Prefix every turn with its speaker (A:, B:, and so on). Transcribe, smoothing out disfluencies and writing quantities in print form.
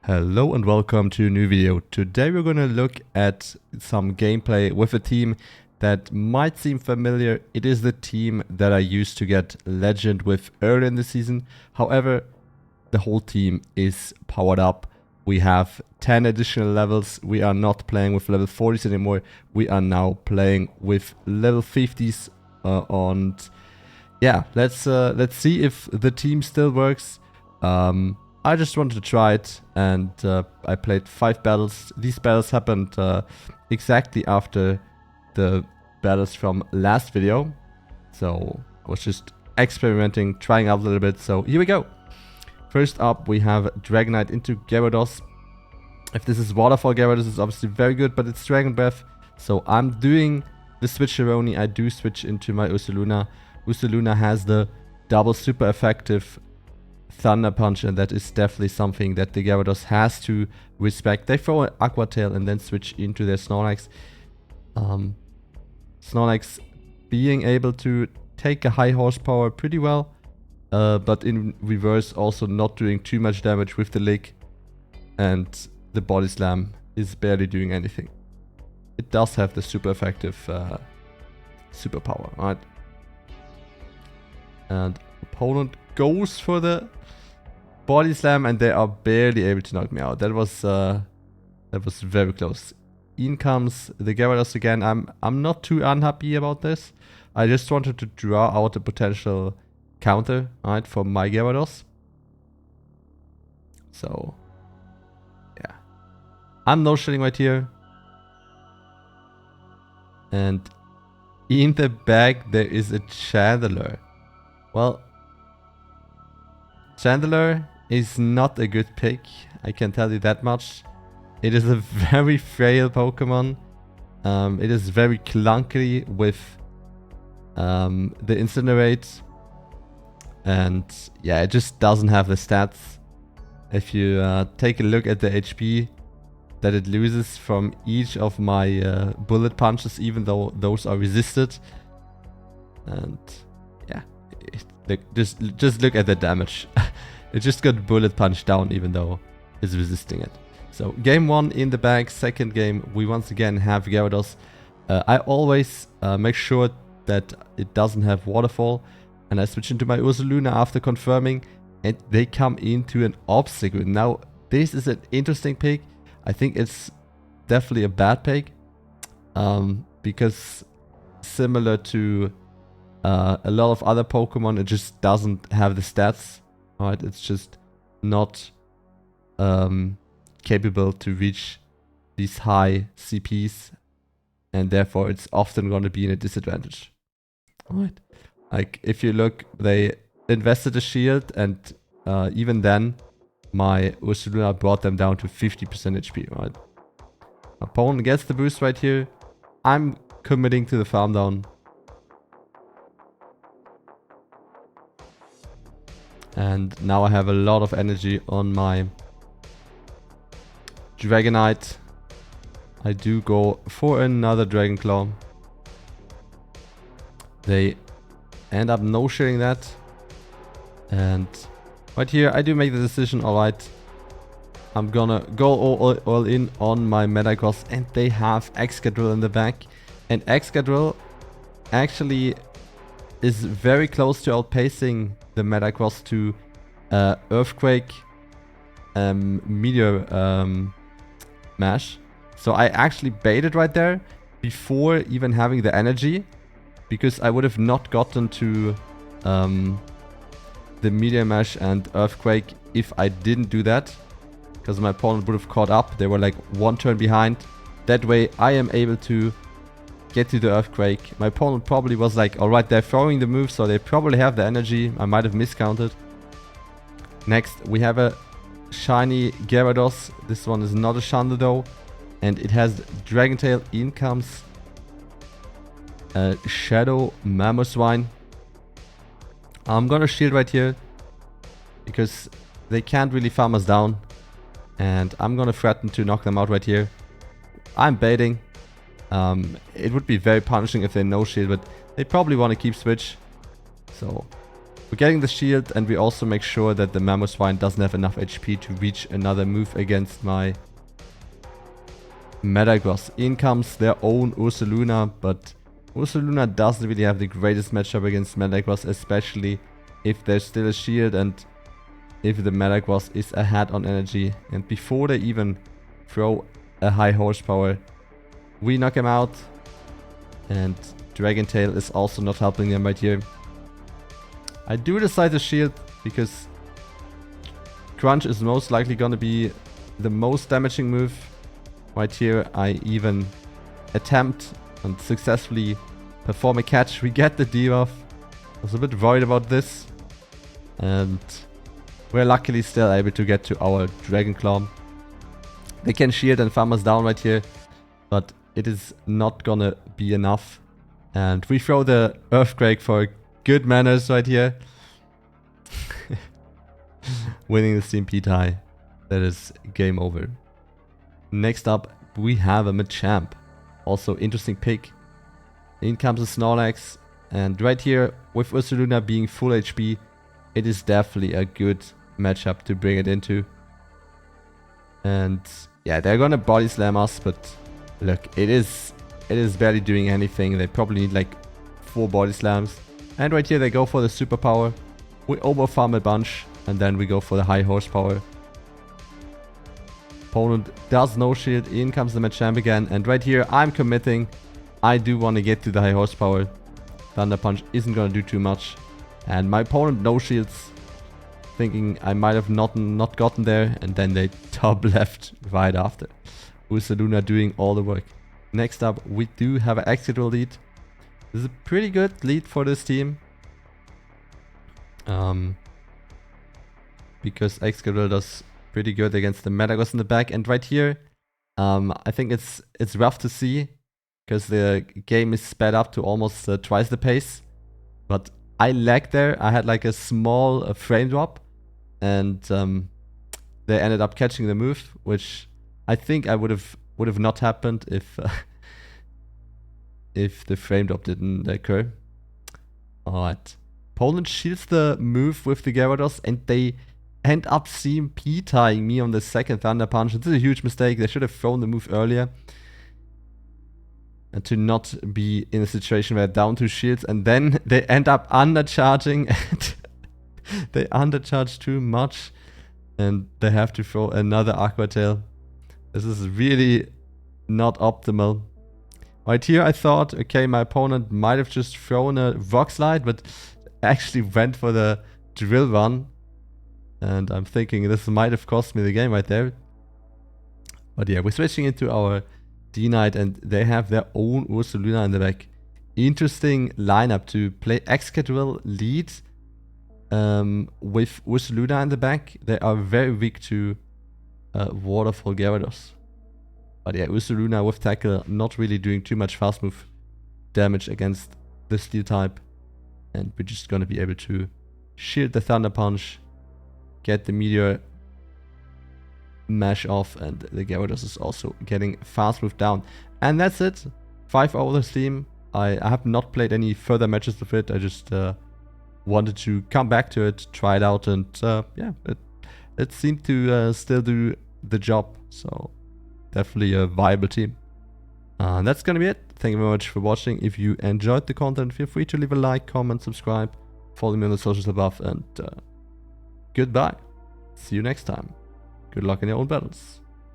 A: Hello and welcome to a new video. Today we're going to look at some gameplay with a team that might seem familiar. It is the team that I used to get Legend with early in the season. However, the whole team is powered up. We have 10 additional levels. We are not playing with level 40s anymore. We are now playing with level 50s. And yeah, let's see if the team still works. I just wanted to try it, and I played 5 battles. These battles happened exactly after the battles from last video. So I was just experimenting, trying out a little bit. So here we go. First up, we have Dragonite into Gyarados. If this is Waterfall Gyarados, it's obviously very good, but it's Dragon Breath. So I'm doing the switcheroni. I do switch into my Ursaluna. Ursaluna has the double super effective Thunder Punch, and that is definitely something that the Gyarados has to respect. They throw an Aqua Tail and then switch into their Snorlax. Snorlax being able to take a high horsepower pretty well, but in reverse also not doing too much damage with the Lick, and the Body Slam is barely doing anything. It does have the super effective superpower, right? And opponent goes for the Body Slam, and they are barely able to knock me out. That was very close. In comes the Gyarados again. I'm not too unhappy about this. I just wanted to draw out a potential counter, right, for my Gyarados. So yeah, I'm no shilling right here. And in the bag there is a Chandler. Well, Chandler is not a good pick, I can tell you that much. It is a very frail Pokemon. It is very clunky with the Incinerate. And yeah, it just doesn't have the stats. If you take a look at the HP that it loses from each of my bullet punches, even though those are resisted. And yeah, just look at the damage. It just got bullet punched down even though it's resisting it. So game 1 in the bag. Second game we once again have Gyarados. I always make sure that it doesn't have Waterfall, and I switch into my Ursaluna after confirming, and they come into an Obstacle. Now this is an interesting pick. I think it's definitely a bad pick, because similar to a lot of other Pokemon, it just doesn't have the stats. Right, it's just not capable to reach these high CPs, and therefore it's often going to be in a disadvantage. Right, like if you look, they invested a shield, and even then my Ursaluna brought them down to 50% HP. Right, opponent gets the boost right here. I'm committing to the farm down. And now I have a lot of energy on my Dragonite. I do go for another Dragon Claw. They end up no-shitting that. And right here I do make the decision, alright, I'm gonna go all in on my Metagross, and they have Excadrill in the back. And Excadrill actually is very close to outpacing the Metagross to Earthquake Meteor Mash. So I actually baited right there before even having the energy, because I would have not gotten to the Meteor Mash and Earthquake if I didn't do that, because my opponent would have caught up. They were like one turn behind. That way I am able to get to the Earthquake. My opponent probably was like, alright, they're throwing the move, so they probably have the energy. I might have miscounted. Next, we have a shiny Gyarados. This one is not a Shanda though, and it has Dragon Tail. In comes a Shadow Mamoswine. I'm gonna shield right here, because they can't really farm us down, and I'm gonna threaten to knock them out right here. I'm baiting. It would be very punishing if they no shield, but they probably want to keep switch. So We're getting the shield, and we also make sure that the Mammoth Swine doesn't have enough HP to reach another move against my Metagross. In comes their own Ursaluna, but Ursaluna doesn't really have the greatest matchup against Metagross, especially if there's still a shield and if the Metagross is ahead on energy. And before they even throw a high horsepower, we knock him out. And Dragon Tail is also not helping them right here. I do decide to shield because Crunch is most likely gonna be the most damaging move. Right here I even attempt and successfully perform a catch. We get the debuff. I was a bit worried about this. And we're luckily still able to get to our Dragon Claw. They can shield and farm us down right here, but it is not gonna be enough. And we throw the Earthquake for good manners right here. Winning the CMP tie. That is game over. Next up, we have a Machamp. Also interesting pick. In comes a Snorlax. And right here, with Ursaluna being full HP, it is definitely a good matchup to bring it into. And yeah, they're gonna body slam us, but look, it is barely doing anything. They probably need like 4 body slams. And right here they go for the superpower. We overfarm a bunch, and then we go for the high horsepower. Opponent does no shield. In comes the Machamp again, and right here I'm committing. I do want to get to the high horsepower. Thunder Punch isn't gonna do too much. And my opponent no shields, thinking I might have not gotten there, and then they top left right after. Ursaluna doing all the work. Next up, we do have an Excadrill lead. This is a pretty good lead for this team. Because Excadrill does pretty good against the Metagross in the back. And right here, I think it's rough to see because the game is sped up to almost twice the pace. But I lagged there. I had like a small frame drop, and they ended up catching the move, which I think I would have not happened if the frame drop didn't occur. Alright. Poland shields the move with the Gyarados, and they end up CMP tying me on the second Thunder Punch. This is a huge mistake. They should have thrown the move earlier. And to not be in a situation where they're down 2 shields, and then they end up undercharging, and they undercharge too much, and they have to throw another Aqua Tail. This is really not optimal. Right here I thought, okay, my opponent might have just thrown a Rock Slide, but actually went for the Drill Run. And I'm thinking this might have cost me the game right there. But yeah, we're switching into our D-Knight, and they have their own Ursaluna in the back. Interesting lineup to play Excadrill lead with Ursaluna in the back. They are very weak to Waterfall Gyarados. But yeah, Ursaluna with Tackle not really doing too much fast move damage against the Steel type. And we're just gonna be able to shield the Thunder Punch, get the Meteor Mash off, and the Gyarados is also getting fast move down. And that's it. 5-0 the team. I have not played any further matches with it. I just wanted to come back to it, try it out, and yeah, it seemed to still do the job. So definitely a viable team. That's gonna be it. Thank you very much for watching. If you enjoyed the content, feel free to leave a like, comment, subscribe, follow me on the socials above, and goodbye. See you next time. Good luck in your own battles.